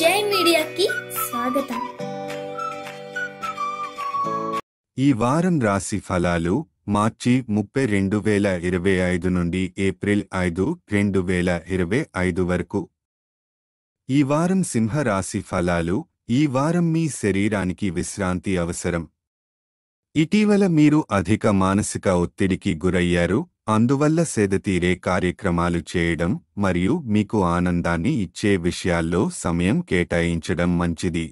జై మీడియాకి స్వాగతం. ఈ వారం రాశి ఫలాలు మార్చి 30, 2025 నుండి ఏప్రిల్ 5, 2025 వరకు. ఈ వారం సింహ రాశి ఫలాలు. ఈ వారం మీ శరీరానికి విశ్రాంతి అవసరం. ఇటీవల మీరు అధిక మానసిక ఒత్తిడికి గురయ్యారు, అందువల్ల సేదతీరే కార్యక్రమాలు చేయడం మరియు మీకు ఆనందాన్ని ఇచ్చే విషయాల్లో సమయం కేటాయించడం మంచిది.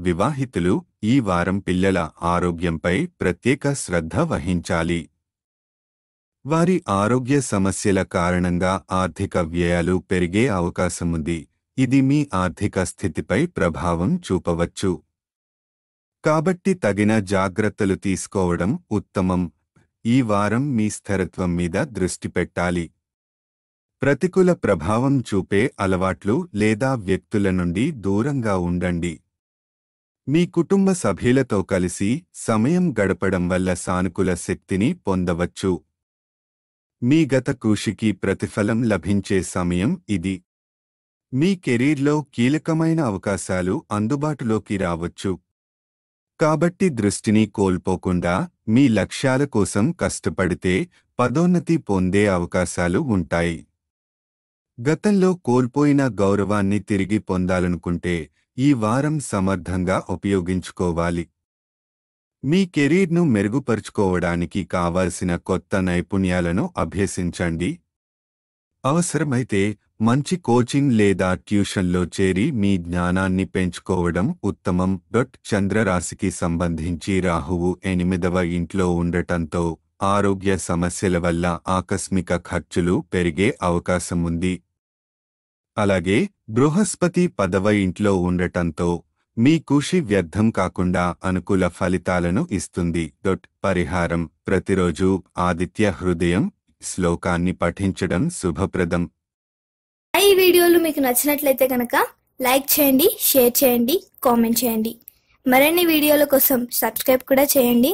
వివాహితులు ఈ వారం పిల్లల ఆరోగ్యంపై ప్రత్యేక శ్రద్ధ వహించాలి. వారి ఆరోగ్య సమస్యల కారణంగా ఆర్థిక వ్యయాలు పెరిగే అవకాశముంది. ఇది మీ ఆర్థిక స్థితిపై ప్రభావం చూపవచ్చు. కాబట్టి తగిన జాగ్రత్తలు తీసుకోవడం ఉత్తమం. ఈ వారం మీ స్థిరత్వం మీద దృష్టి పెట్టాలి. ప్రతికూల ప్రభావం చూపే అలవాట్లు లేదా వ్యక్తుల నుండి దూరంగా ఉండండి. మీ కుటుంబ సభ్యులతో కలిసి సమయం గడపడం వల్ల సానుకూల శక్తిని పొందవచ్చు. మీ గత కృషికి ప్రతిఫలం లభించే సమయం ఇది. మీ కెరీర్లో కీలకమైన అవకాశాలు అందుబాటులోకి రావచ్చు. కాబట్టి దృష్టిని కోల్పోకుండా మీ లక్ష్యాల కోసం కష్టపడితే పదోన్నతి పొందే అవకాశాలు ఉంటాయి. గతంలో కోల్పోయిన గౌరవాన్ని తిరిగి పొందాలనుకుంటే ఈ వారం సమర్థంగా ఉపయోగించుకోవాలి. మీ కెరీర్ను మెరుగుపరుచుకోవడానికి కావాల్సిన కొత్త నైపుణ్యాలను అభ్యసించండి. అవసరమైతే మంచి కోచింగ్ లేదా ట్యూషన్లో చేరి మీ జ్ఞానాన్ని పెంచుకోవడం ఉత్తమం. చంద్రరాశికి సంబంధించి రాహువు 8వ ఇంట్లో ఉండటంతో ఆరోగ్య సమస్యల వల్ల ఆకస్మిక ఖర్చులు పెరిగే అవకాశముంది. అలాగే బృహస్పతి 10వ ఇంట్లో ఉండటంతో మీ కృషి వ్యర్థం కాకుండా అనుకూల ఫలితాలను ఇస్తుంది. పరిహారం: ప్రతిరోజు ఆదిత్య హృదయం శ్లోకాన్ని పఠించడం శుభప్రదం. ఈ వీడియోలు మీకు నచ్చినట్లయితే కనుక లైక్ చేయండి, షేర్ చేయండి, కామెంట్ చేయండి. మరిన్ని వీడియోల కోసం సబ్స్క్రైబ్ కూడా చేయండి.